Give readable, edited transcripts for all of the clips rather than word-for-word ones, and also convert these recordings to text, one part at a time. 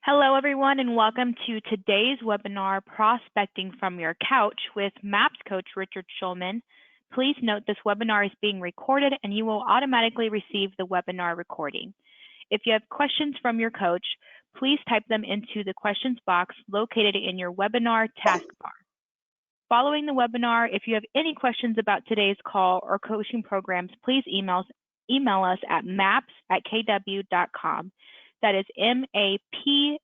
Hello, everyone, and welcome to today's webinar, Prospecting from Your Couch with MAPS Coach Richard Schulman. Please note this webinar is being recorded and you will automatically receive the webinar recording. If you have questions from your coach, please type them into the questions box located in your webinar taskbar. Following the webinar, if you have any questions about today's call or coaching programs, please email us at maps@kw.com. That is MAPS@kw.com.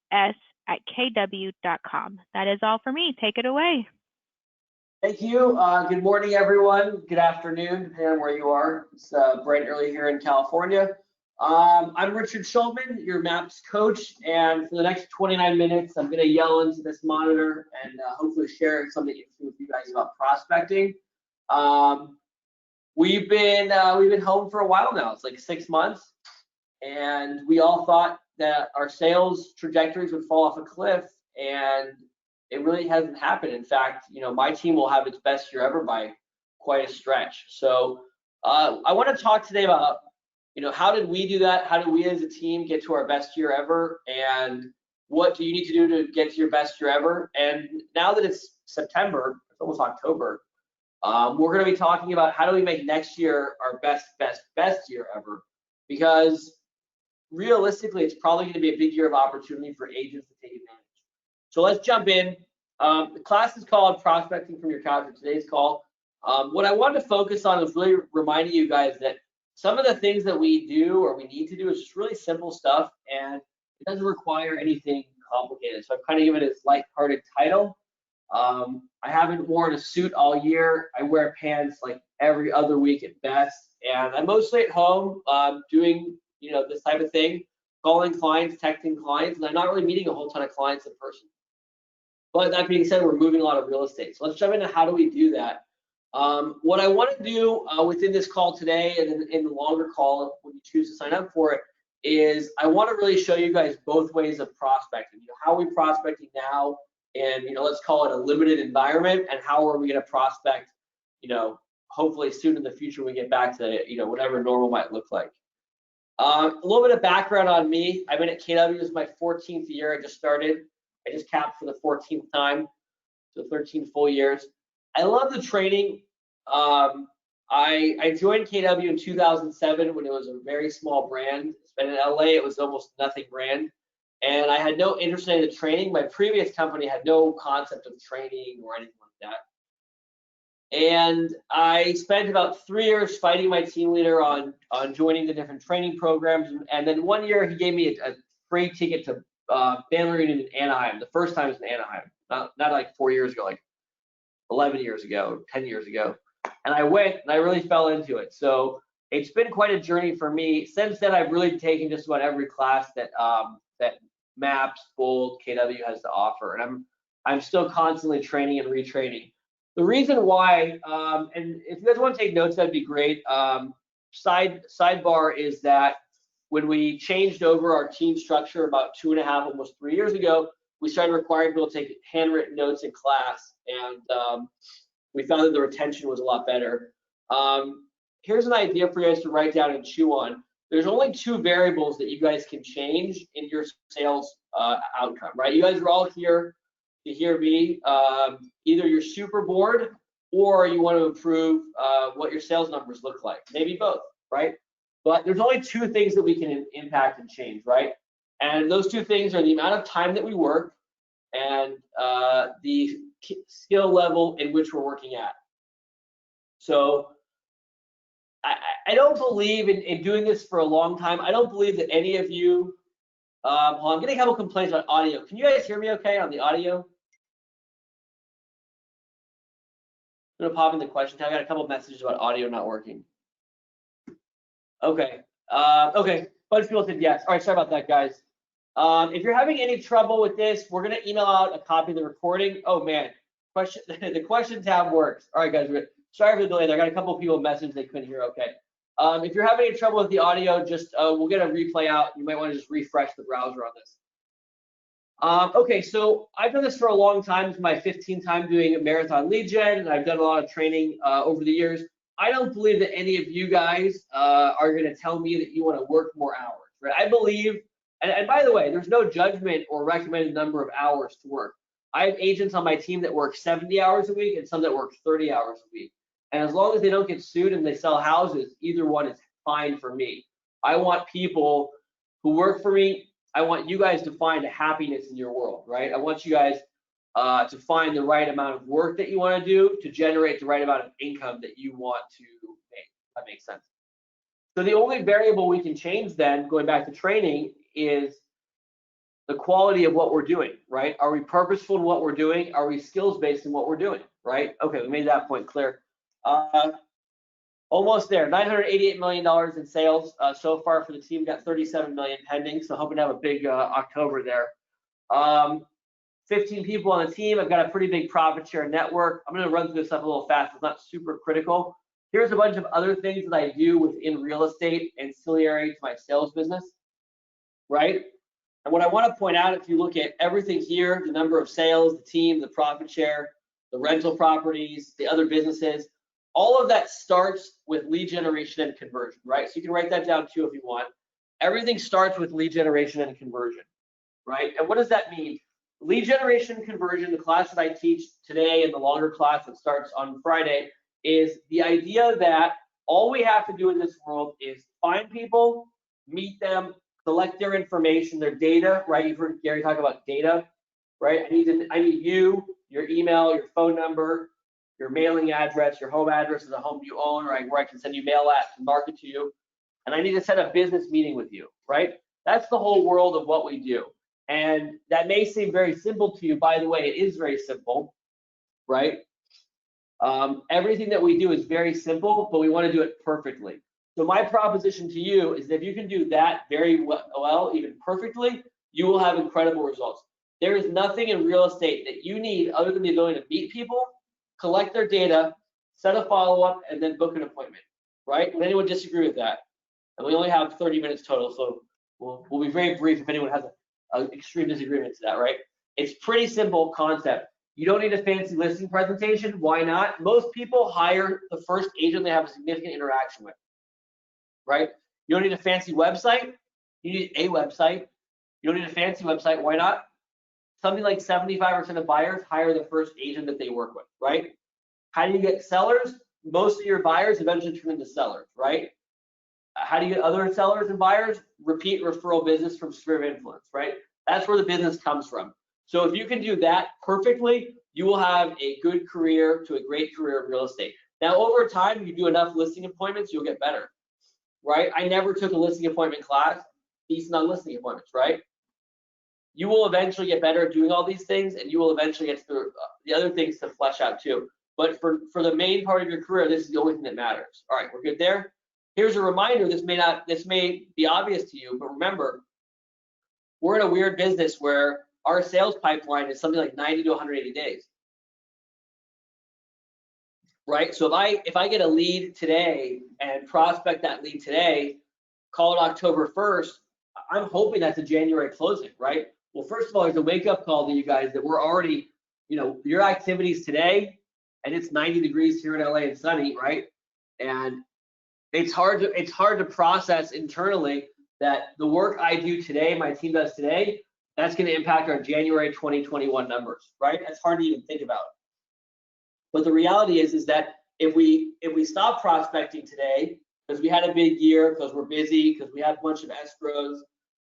That is all for me. Take it away. Thank you. Good morning, everyone. Good afternoon, depending on where you are. It's bright and early here in California. I'm Richard Schulman, your MAPS coach, and for the next 29 minutes, I'm going to yell into this monitor and hopefully share something interesting with you guys about prospecting. We've been home for a while now. It's like 6 months, and we all thought that our sales trajectories would fall off a cliff, and it really hasn't happened. In fact, my team will have its best year ever by quite a stretch. So I want to talk today about, how did we do that? How did we as a team get to our best year ever? And what do you need to do to get to your best year ever? And now that it's September, it's almost October, we're going to be talking about how do we make next year our best year ever? Because realistically, it's probably going to be a big year of opportunity for agents to take advantage. So let's jump in. The class is called Prospecting from Your Couch for today's call. What I wanted to focus on is really reminding you guys that some of the things that we do or we need to do is just really simple stuff, and it doesn't require anything complicated. So I've kind of given it this lighthearted title. I haven't worn a suit all year. I wear pants like every other week at best, and I'm mostly at home doing this type of thing, calling clients, texting clients, and I'm not really meeting a whole ton of clients in person. But that being said, we're moving a lot of real estate. So let's jump into how do we do that. What I want to do within this call today and in the longer call, when you choose to sign up for it, is I want to really show you guys both ways of prospecting. How are we prospecting now, and let's call it a limited environment, and how are we going to prospect, hopefully soon in the future when we get back to whatever normal might look like. A little bit of background on me. I've been at KW. This is my 14th year. I just started. I just capped for the 14th time, so 13 full years. I love the training. I joined KW in 2007 when it was a very small brand. It's been in LA. It was almost nothing brand, and I had no interest in the training. My previous company had no concept of training or anything like that. And I spent about 3 years fighting my team leader on joining the different training programs. And then 1 year he gave me a free ticket to family reunion in Anaheim. The first time was in Anaheim, not like 4 years ago, like 11 years ago, 10 years ago. And I went and I really fell into it. So it's been quite a journey for me. Since then, I've really taken just about every class that MAPS, Bold, KW has to offer. And I'm still constantly training and retraining. The reason why, and if you guys want to take notes, that'd be great. Sidebar is that when we changed over our team structure about 2.5, almost 3 years ago, we started requiring people to take handwritten notes in class, and we found that the retention was a lot better. Here's an idea for you guys to write down and chew on. There's only 2 variables that you guys can change in your sales outcome, right? You guys are all here to hear me. Either you're super bored or you want to improve what your sales numbers look like. Maybe both, right? But there's only 2 things that we can impact and change, right? And those 2 things are the amount of time that we work and the skill level in which we're working at. So I don't believe in doing this for a long time. I don't believe that any of you, I'm getting a couple complaints about audio. Can you guys hear me okay on the audio? I'm gonna pop in the question tab. I got a couple of messages about audio not working. Okay, okay, a bunch of people said yes. All right, sorry about that, guys. If you're having any trouble with this, we're gonna email out a copy of the recording. Oh man, the question tab works. All right, guys, sorry for the delay there. I got a couple of people message they couldn't hear okay. If you're having any trouble with the audio, just we'll get a replay out. You might want to just refresh the browser on this. Okay, so I've done this for a long time. It's my 15th time doing a marathon lead gen, and I've done a lot of training over the years. I don't believe that any of you guys are going to tell me that you want to work more hours, right? I believe And by the way, there's no judgment or recommended number of hours to work. I have agents on my team that work 70 hours a week and some that work 30 hours a week. And as long as they don't get sued and they sell houses, either one is fine for me. I want people who work for me, I want you guys to find a happiness in your world, right? I want you guys to find the right amount of work that you want to do to generate the right amount of income that you want to make. If that makes sense. So the only variable we can change then, going back to training, is the quality of what we're doing, right? Are we purposeful in what we're doing? Are we skills-based in what we're doing, right? Okay, we made that point clear. Almost there, $988 million in sales so far for the team. Got 37 million pending, so hoping to have a big October there. 15 people on the team. I've got a pretty big profit share network. I'm gonna run through this stuff a little fast. It's not super critical. Here's a bunch of other things that I do within real estate, ancillary to my sales business, right? And what I want to point out, if you look at everything here, the number of sales, the team, the profit share, the rental properties, the other businesses, all of that starts with lead generation and conversion, right? So you can write that down too if you want. Everything starts with lead generation and conversion, right? And what does that mean? Lead generation and conversion, the class that I teach today and the longer class that starts on Friday, is the idea that all we have to do in this world is find people, meet them, collect their information, their data, right? You've heard Gary talk about data, right? I need you, your email, your phone number, your mailing address, your home address of the home you own, right? Where I can send you mail at to market to you. And I need to set a business meeting with you, right? That's the whole world of what we do. And that may seem very simple to you. By the way, it is very simple, right? Everything that we do is very simple, but we want to do it perfectly. So my proposition to you is that if you can do that very well, even perfectly, you will have incredible results. There is nothing in real estate that you need other than the ability to meet people, collect their data, set a follow-up, and then book an appointment, right? Would anyone disagree with that? And we only have 30 minutes total, so we'll be very brief if anyone has an extreme disagreement to that, right? It's pretty simple concept. You don't need a fancy listing presentation. Why not? Most people hire the first agent they have a significant interaction with, right? You don't need a fancy website. You need a website. You don't need a fancy website. Why not? Something like 75% of buyers hire the first agent that they work with, right? How do you get sellers? Most of your buyers eventually turn into sellers, right? How do you get other sellers and buyers? Repeat referral business from sphere of influence, right? That's where the business comes from. So if you can do that perfectly, you will have a good career to a great career in real estate. Now, over time, you do enough listing appointments, you'll get better, right? I never took a listing appointment class, decent on listing appointments, right? You will eventually get better at doing all these things, and you will eventually get to the other things to flesh out too. But for the main part of your career, this is the only thing that matters. All right, we're good there. Here's a reminder, this may be obvious to you, but remember, we're in a weird business where our sales pipeline is something like 90 to 180 days, right? So if I get a lead today and prospect that lead today, call it October 1st, I'm hoping that's a January closing, right? Well, first of all, there's a wake-up call to you guys that we're already, your activities today, and it's 90 degrees here in LA and sunny, right? And it's hard to process internally that the work I do today, my team does today, that's going to impact our January 2021 numbers, right? That's hard to even think about. But the reality is that if we stop prospecting today because we had a big year, because we're busy, because we have a bunch of escrows,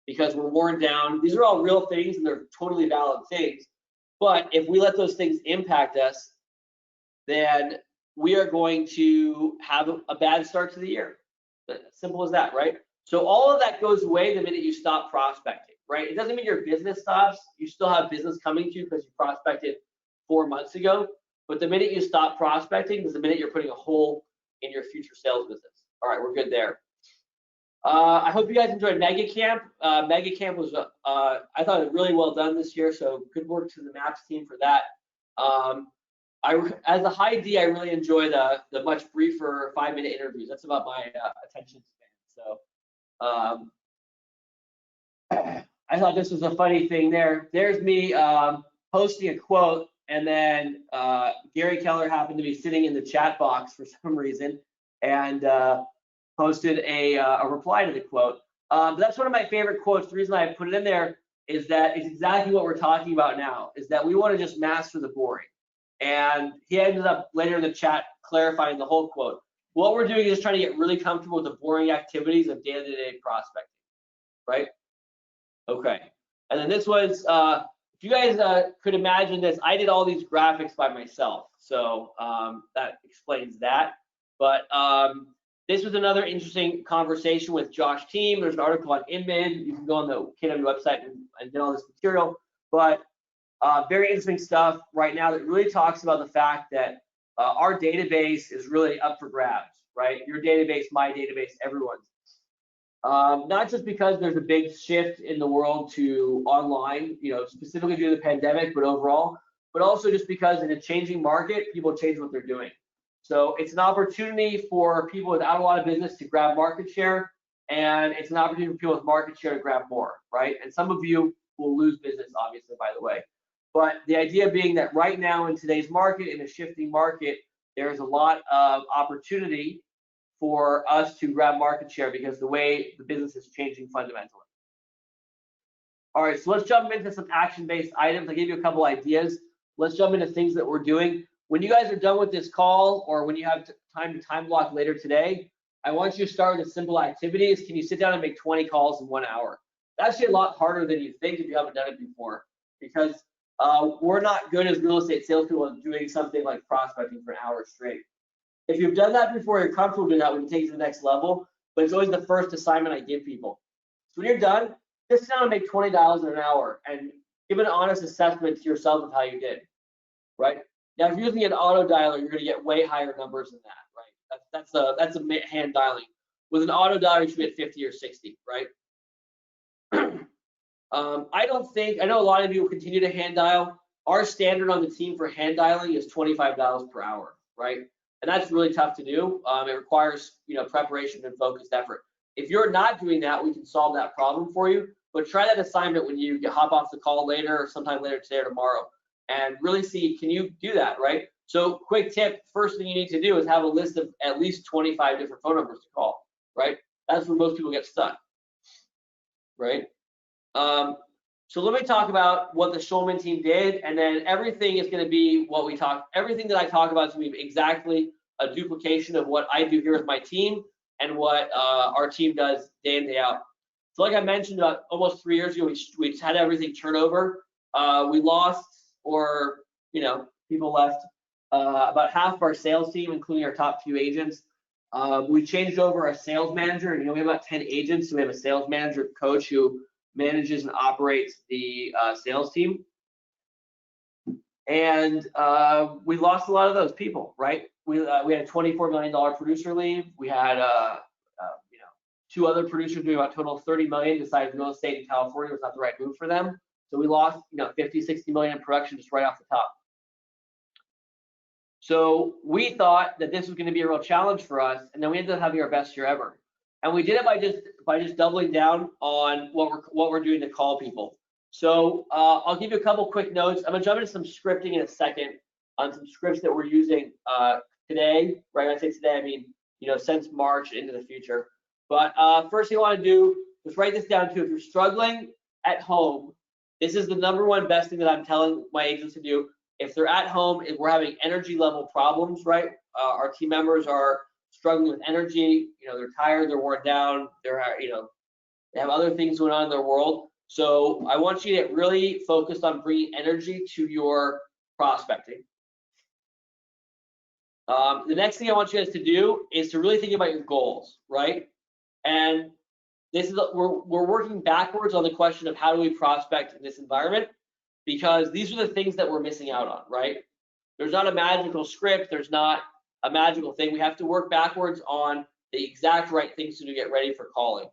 because we're worn down, these are all real things and they're totally valid things. But if we let those things impact us, then we are going to have a bad start to the year. Simple as that, right? So all of that goes away the minute you stop prospecting, right? It doesn't mean your business stops. You still have business coming to you because you prospected 4 months ago. But the minute you stop prospecting is the minute you're putting a hole in your future sales business. All right, we're good there. I hope you guys enjoyed Mega Camp. Mega Camp was, I thought it really well done this year, so good work to the MAPS team for that. As a high D, I really enjoy the much briefer 5-minute interviews. That's about my attention span. So I thought this was a funny thing there. There's me posting a quote, and then Gary Keller happened to be sitting in the chat box for some reason and posted a reply to the quote. But that's one of my favorite quotes. The reason I put it in there is that it's exactly what we're talking about now, is that we want to just master the boring. And he ended up later in the chat clarifying the whole quote. What we're doing is just trying to get really comfortable with the boring activities of day-to-day prospecting, right? Okay. And then this was, if you guys could imagine this, I did all these graphics by myself. So that explains that. But this was another interesting conversation with Josh Team. There's an article on InMid. You can go on the KW website and get all this material. But very interesting stuff right now that really talks about the fact that our database is really up for grabs, right? Your database, my database, everyone's. Not just because there's a big shift in the world to online, specifically due to the pandemic, but overall, but also just because in a changing market, people change what they're doing. So it's an opportunity for people without a lot of business to grab market share, and it's an opportunity for people with market share to grab more, right? And some of you will lose business, obviously, by the way. But the idea being that right now in today's market, in a shifting market, there's a lot of opportunity for us to grab market share because the way the business is changing fundamentally. All right, so let's jump into some action-based items. I gave you a couple ideas. Let's jump into things that we're doing. When you guys are done with this call, or when you have time to time block later today, I want you to start with simple activities. Can you sit down and make 20 calls in 1 hour? That's actually a lot harder than you think if you haven't done it before, because we're not good as real estate salespeople at doing something like prospecting for an hour straight. If you've done that before, you're comfortable doing that, we can take it to the next level, but it's always the first assignment I give people. So when you're done, just sit down and make $20 in an hour and give an honest assessment to yourself of how you did, right? Now, if you're using an auto dialer, you're going to get way higher numbers than that, right? That's a hand dialing. With an auto dialer, you should be at 50 or 60, right? I know a lot of you will continue to hand dial. Our standard on the team for hand dialing is $25 per hour, right? And that's really tough to do. It requires, preparation and focused effort. If you're not doing that, we can solve that problem for you. But try that assignment when you hop off the call later or sometime later today or tomorrow, and really see, can you do that, right? So quick tip, first thing you need to do is have a list of at least 25 different phone numbers to call, right? That's where most people get stuck, right? So let me talk about what the Schulman team did, and then everything is going to be everything that I talk about is going to be exactly a duplication of what I do here with my team and what our team does day in, day out. So like I mentioned, about almost 3 years ago, we had everything turnover. We lost, or people left, about half of our sales team, including our top few agents. We changed over our sales manager. We have about 10 agents, so we have a sales manager coach who manages and operates the sales team. And we lost a lot of those people, right? We had a $24 million producer leave. We had 2 other producers doing about a total of $30 million, decided real estate in California was not the right move for them. So we lost 50, 60 million in production just right off the top. So we thought that this was going to be a real challenge for us, and then we ended up having our best year ever. And we did it by just doubling down on what we're doing to call people. So I'll give you a couple quick notes. I'm gonna jump into some scripting in a second on some scripts that we're using today. Right? When I say today, I mean since March into the future. But first thing you want to do is write this down too. If you're struggling at home, this is the #1 best thing that I'm telling my agents to do. If they're at home, if we're having energy level problems, right? Our team members are struggling with energy. They're tired, they're worn down, they have other things going on in their world. So I want you to get really focused on bringing energy to your prospecting. The next thing I want you guys to do is to really think about your goals, right? And this is we're working backwards on the question of how do we prospect in this environment, because these are the things that we're missing out on, right? There's not a magical script, there's not a magical thing. We have to work backwards on the exact right things to do to get ready for calling.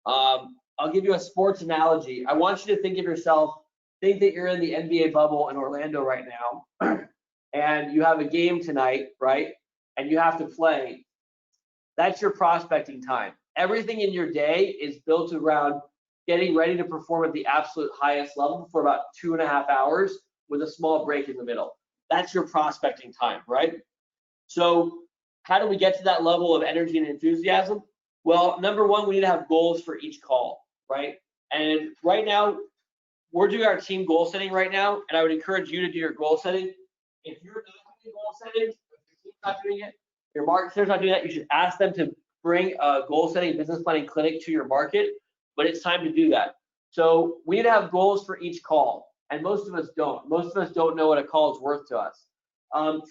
I'll give you a sports analogy. I want you to think of yourself, think that you're in the NBA bubble in Orlando right now, and you have a game tonight, right? And you have to play. That's your prospecting time. Everything in your day is built around getting ready to perform at the absolute highest level for about 2.5 hours with a small break in the middle. That's your prospecting time, right? So how do we get to that level of energy and enthusiasm? Well, number one, we need to have goals for each call, right? And right now, we're doing our team goal setting right now, and I would encourage you to do your goal setting. If you're not doing goal setting, if your team's not doing it, your marketer's not doing that, you should ask them to bring a goal setting business planning clinic to your market, but it's time to do that. So we need to have goals for each call, and most of us don't. Most of us don't know what a call is worth to us.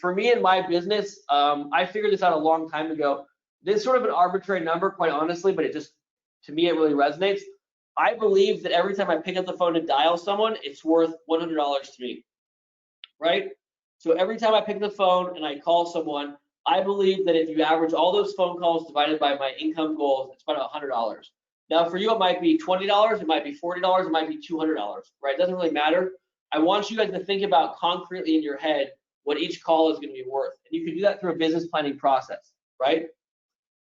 For me and my business, I figured this out a long time ago. This is sort of an arbitrary number, quite honestly, but it just, to me, it really resonates. I believe that every time I pick up the phone to dial someone, it's worth $100 to me, right? So every time I pick up the phone and I call someone, I believe that if you average all those phone calls divided by my income goals, it's about $100. Now for you, it might be $20, it might be $40, it might be $200, right? It doesn't really matter. I want you guys to think about concretely in your head what each call is gonna be worth. And you can do that through a business planning process, right?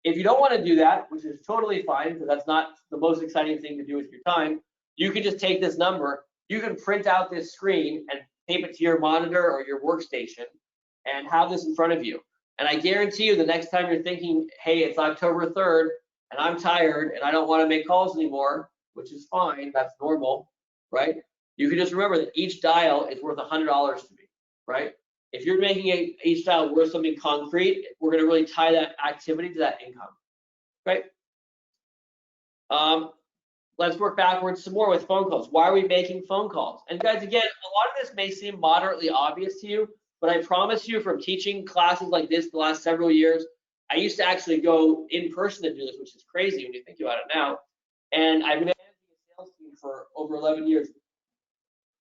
If you don't want to do that, which is totally fine, because that's not the most exciting thing to do with your time, you can just take this number, you can print out this screen and tape it to your monitor or your workstation and have this in front of you. And I guarantee you the next time you're thinking, hey, it's October 3rd and I'm tired and I don't want to make calls anymore, which is fine, that's normal, right? You can just remember that each dial is worth $100 to me, right? If you're making each dial worth something concrete, we're going to really tie that activity to that income, right? Let's work backwards some more with phone calls. Why are we making phone calls? And guys, again, a lot of this may seem moderately obvious to you, but I promise you from teaching classes like this the last several years, I used to actually go in person to do this, which is crazy when you think about it now. And I've been managing a sales team for over 11 years.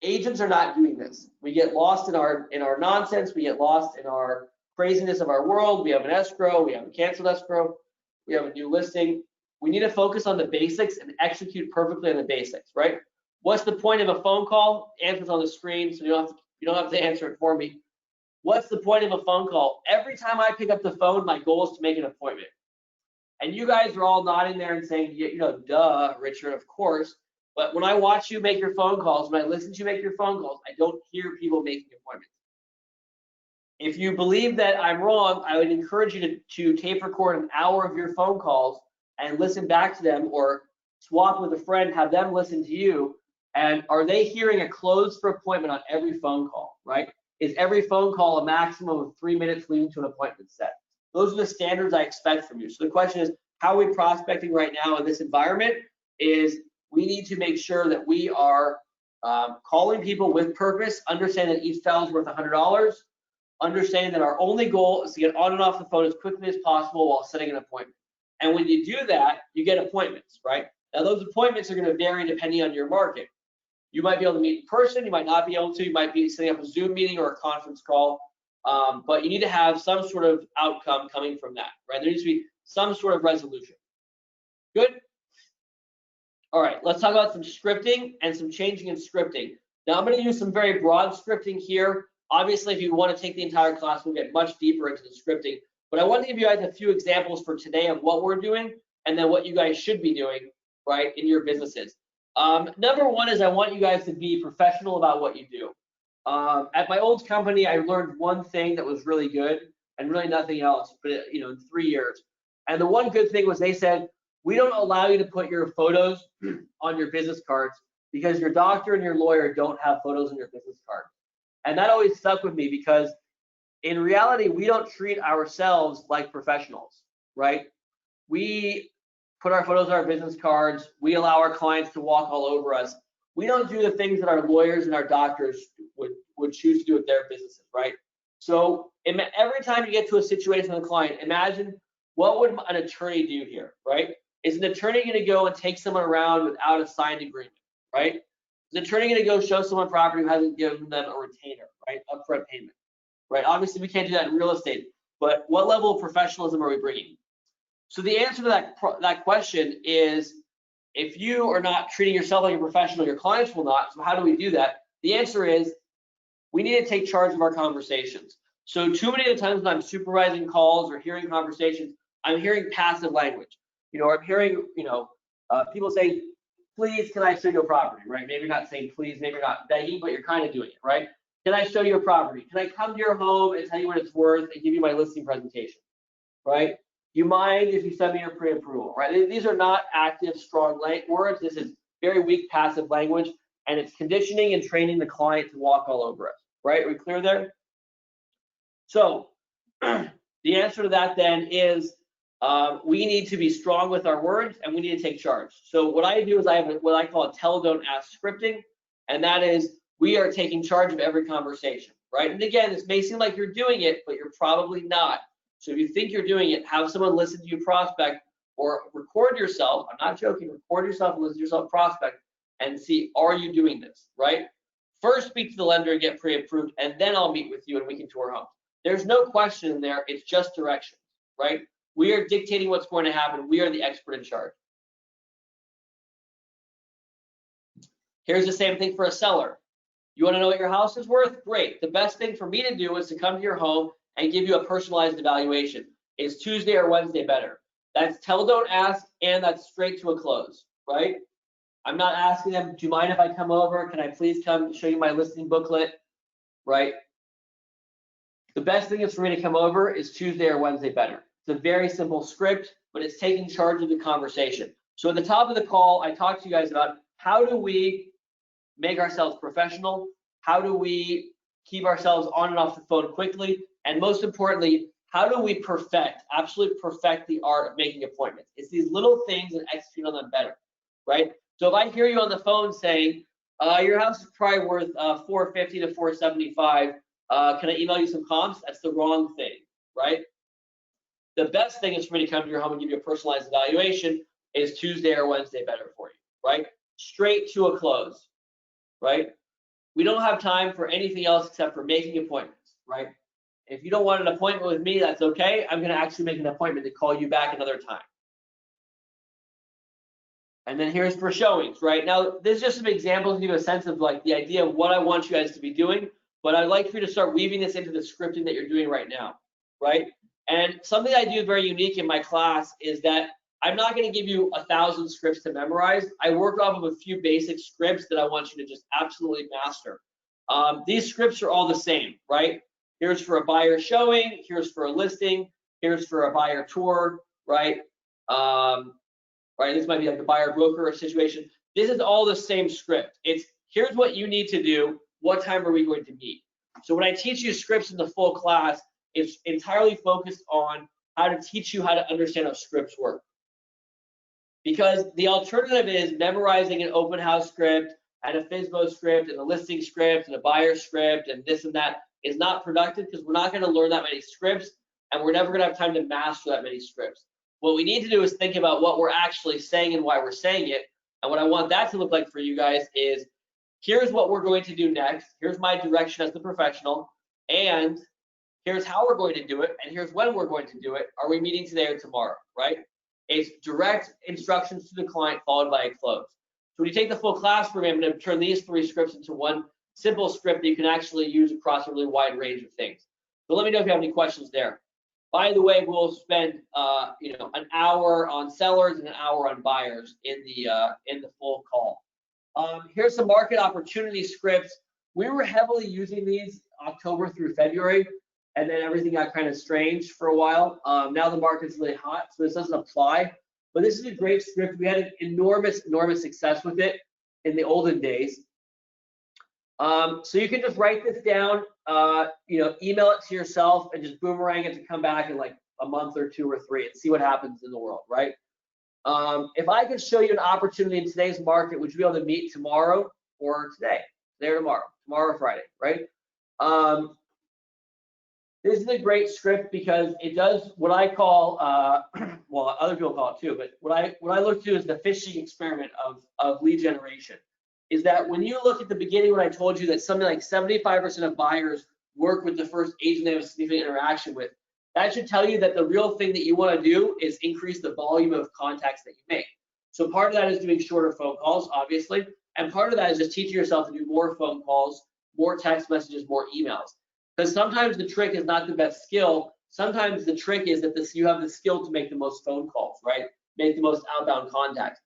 Agents are not doing this. We get lost in our nonsense. We get lost in our craziness of our world. We have an escrow. We have a canceled escrow. We have a new listing. We need to focus on the basics and execute perfectly on the basics, right? What's the point of a phone call? Answer's on the screen, so you don't have to answer it for me. What's the point of a phone call? Every time I pick up the phone, my goal is to make an appointment. And you guys are all nodding there and saying, you know, duh, Richard, of course. But when I watch you make your phone calls, when I listen to you make your phone calls, I don't hear people making appointments. If you believe that I'm wrong, I would encourage you to tape record an hour of your phone calls and listen back to them, or swap with a friend, have them listen to you. And are they hearing a close for appointment on every phone call, right? Is every phone call a maximum of 3 minutes leading to an appointment set? Those are the standards I expect from you. So the question is, how are we prospecting right now in this environment? Is we need to make sure that we are calling people with purpose, understand that each dial is worth $100, understanding that our only goal is to get on and off the phone as quickly as possible while setting an appointment. And when you do that, you get appointments, right? Now those appointments are going to vary depending on your market. You might be able to meet in person, you might not be able to, you might be setting up a Zoom meeting or a conference call, but you need to have some sort of outcome coming from that, right? There needs to be some sort of resolution. Good? All right, let's talk about some scripting and some changing in scripting. Now I'm going to use some very broad scripting here. Obviously, if you want to take the entire class, we'll get much deeper into the scripting. But I want to give you guys a few examples for today of what we're doing and then what you guys should be doing, right, in your businesses. Number one is I want you guys to be professional about what you do. At my old company, I learned one thing that was really good and really nothing else, but you know, in 3 years. And the one good thing was they said, we don't allow you to put your photos on your business cards because your doctor and your lawyer don't have photos on your business card. And that always stuck with me because in reality, we don't treat ourselves like professionals, right? We put our photos on our business cards. We allow our clients to walk all over us. We don't do the things that our lawyers and our doctors would choose to do with their businesses, right? So every time you get to a situation with a client, imagine what would an attorney do here, right? Is an attorney going to go and take someone around without a signed agreement, right? Is an attorney going to go show someone property who hasn't given them a retainer, right? Upfront payment, right? Obviously, we can't do that in real estate, but what level of professionalism are we bringing? So the answer to that question is, if you are not treating yourself like a professional, your clients will not. So how do we do that? The answer is, we need to take charge of our conversations. So too many of the times when I'm supervising calls or hearing conversations, I'm hearing passive language. You know, I'm hearing, people say, please, can I show you a property, right? Maybe you're not saying please, maybe you're not begging, but you're kind of doing it, right? Can I show you a property? Can I come to your home and tell you what it's worth and give you my listing presentation, right? you mind if you send me your pre-approval, right? These are not active, strong words. This is very weak passive language, and it's conditioning and training the client to walk all over us, right? Are we clear there? So the answer to that then is we need to be strong with our words, and we need to take charge. So what I do is I have what I call a tell, don't, ask scripting, and that is we are taking charge of every conversation, right? And again, this may seem like you're doing it, but you're probably not. So if you think you're doing it, have someone listen to you prospect, or record yourself. I'm not joking. Record yourself and listen to yourself prospect and see, are you doing this, right? First, speak to the lender and get pre-approved, and then I'll meet with you and we can tour homes. There's no question in there. It's just directions, right? We are dictating what's going to happen. We are the expert in charge. Here's the same thing for a seller. You want to know what your house is worth? Great. The best thing for me to do is to come to your home and give you a personalized evaluation. Is Tuesday or Wednesday better? That's tell, don't ask, and that's straight to a close, right? I'm not asking them, do you mind if I come over? Can I please come show you my listing booklet, right? The best thing is for me to come over is Tuesday or Wednesday better. It's a very simple script, but it's taking charge of the conversation. So at the top of the call, I talked to you guys about how do we make ourselves professional? How do we keep ourselves on and off the phone quickly? And most importantly, how do we absolutely perfect the art of making appointments? It's these little things and execute on them better, right? So if I hear you on the phone saying, your house is probably worth $450 to $475, can I email you some comps? That's the wrong thing, right? The best thing is for me to come to your home and give you a personalized evaluation. Is Tuesday or Wednesday better for you, right? Straight to a close, right? We don't have time for anything else except for making appointments, right? If you don't want an appointment with me, that's okay. I'm going to actually make an appointment to call you back another time. And then here's for showings, right? Now, this is just some examples to give you a sense of like the idea of what I want you guys to be doing, but I'd like for you to start weaving this into the scripting that you're doing right now, right? And something I do very unique in my class is that I'm not going to give you 1,000 scripts to memorize. I work off of a few basic scripts that I want you to just absolutely master. These scripts are all the same, right? Here's for a buyer showing, here's for a listing, here's for a buyer tour, right? Right, this might be like a buyer broker situation. This is all the same script. It's here's what you need to do. What time are we going to meet? So when I teach you scripts in the full class, it's entirely focused on how to teach you how to understand how scripts work. Because the alternative is memorizing an open house script and a FSBO script and a listing script and a buyer script and this and that is not productive because we're not going to learn that many scripts and we're never going to have time to master that many scripts. What we need to do is think about what we're actually saying and why we're saying it. And what I want that to look like for you guys is here's what we're going to do next. Here's my direction as the professional. And here's how we're going to do it. And here's when we're going to do it. Are we meeting today or tomorrow, right? It's direct instructions to the client followed by a close. So when you take the full class program, I'm going to turn these 3 scripts into one simple script that you can actually use across a really wide range of things. So let me know if you have any questions there. By the way, we'll spend an hour on sellers and an hour on buyers in the full call. Here's some market opportunity scripts. We were heavily using these October through February, and then everything got kind of strange for a while. Now the market's really hot, so this doesn't apply. But this is a great script. We had an enormous success with it in the olden days. So you can just write this down, email it to yourself and just boomerang it to come back in like a month or 2 or 3 and see what happens in the world, right? If I could show you an opportunity in today's market, would you be able to meet tomorrow or today or tomorrow or Friday, right? This is a great script because it does what I call, well, other people call it too, but what I look to is the fishing experiment of lead generation. Is that when you look at the beginning when I told you that something like 75% of buyers work with the first agent they have a significant interaction with, that should tell you that the real thing that you want to do is increase the volume of contacts that you make. So part of that is doing shorter phone calls, obviously, and part of that is just teaching yourself to do more phone calls, more text messages, more emails. Because sometimes the trick is not the best skill. Sometimes the trick is that you have the skill to make the most phone calls, right? Make the most outbound contacts.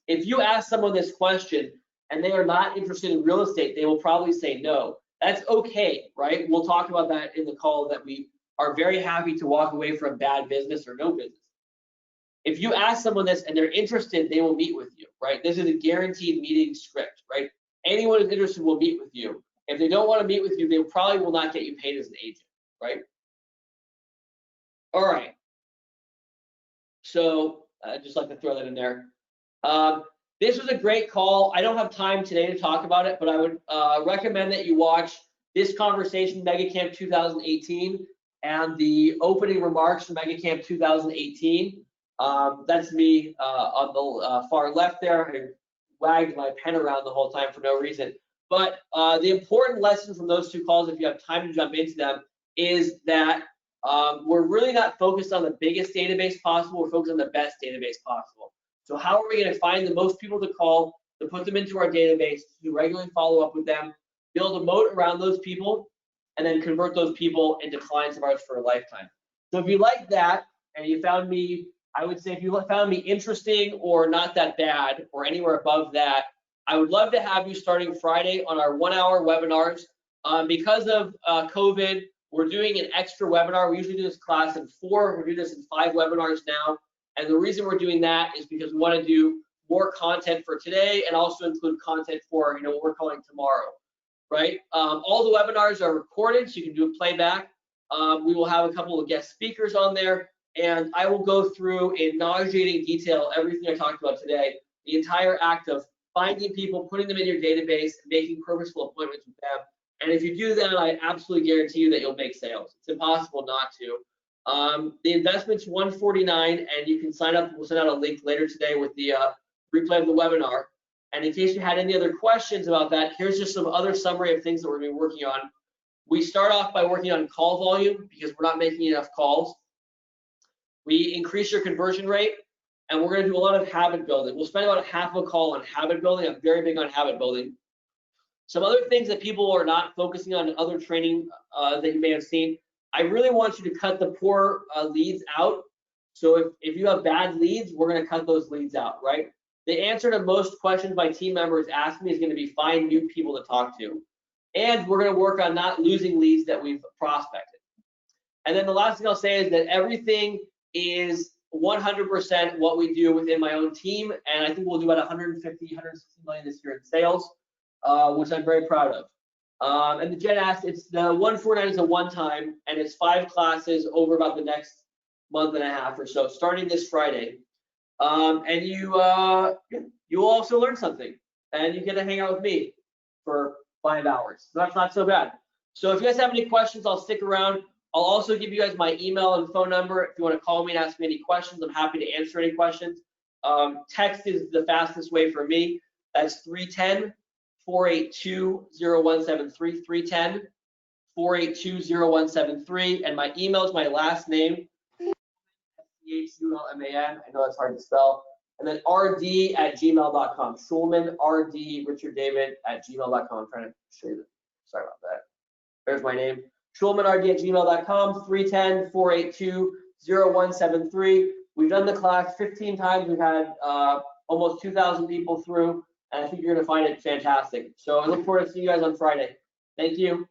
If you ask someone this question, and they are not interested in real estate, they will probably say no. That's okay, right? We'll talk about that in the call that we are very happy to walk away from bad business or no business. If you ask someone this and they're interested, they will meet with you, right? This is a guaranteed meeting script, right? Anyone who's interested will meet with you. If they don't want to meet with you, they probably will not get you paid as an agent, right? All right. So I'd just like to throw that in there. This was a great call. I don't have time today to talk about it, but I would recommend that you watch this conversation, Mega Camp 2018, and the opening remarks from Mega Camp 2018. That's me on the far left there. I wagged my pen around the whole time for no reason. But the important lesson from those two calls, if you have time to jump into them, is that we're really not focused on the biggest database possible. We're focused on the best database possible. So how are we going to find the most people to call, to put them into our database, to regularly follow up with them, build a moat around those people, and then convert those people into clients of ours for a lifetime. So if you like that and you found me, I would say if you found me interesting or not that bad or anywhere above that, I would love to have you starting Friday on our 1-hour webinars. Because of COVID, we're doing an extra webinar. We usually do this class in 4. We're doing this in 5 webinars now. And the reason we're doing that is because we want to do more content for today and also include content for, you know, what we're calling tomorrow, right? All the webinars are recorded, so you can do a playback. We will have a couple of guest speakers on there, and I will go through in nauseating detail everything I talked about today, the entire act of finding people, putting them in your database, making purposeful appointments with them. And if you do that, I absolutely guarantee you that you'll make sales. It's impossible not to. The investment's $149, and you can sign up. We'll send out a link later today with the replay of the webinar. And in case you had any other questions about that, here's just some other summary of things that we're going to be working on. We start off by working on call volume because we're not making enough calls. We increase your conversion rate, and we're going to do a lot of habit building. We'll spend about half of a call on habit building. I'm very big on habit building. Some other things that people are not focusing on in other training that you may have seen, I really want you to cut the poor leads out. So if you have bad leads, we're going to cut those leads out, right? The answer to most questions my team members ask me is going to be find new people to talk to. And we're going to work on not losing leads that we've prospected. And then the last thing I'll say is that everything is 100% what we do within my own team. And I think we'll do about 150, 160 million this year in sales, which I'm very proud of. And the Jen asked, it's the 149 is a one-time, and it's 5 classes over about the next month and a half or so, starting this Friday. And you will also learn something, and you get to hang out with me for 5 hours. So that's not so bad. So if you guys have any questions, I'll stick around. I'll also give you guys my email and phone number. If you want to call me and ask me any questions, I'm happy to answer any questions. Text is the fastest way for me. That's 310-482-0173, 310-482-0173. And my email is my last name, Schulman. I know that's hard to spell. And then rd@gmail.com. Schulman, RD, Richard David @gmail.com. I'm trying to show you. Sorry about that. There's my name. SchulmanRD@gmail.com. 310-482-0173. We've done the class 15 times. We've had almost 2,000 people through, and I think you're going to find it fantastic. So I look forward to seeing you guys on Friday. Thank you.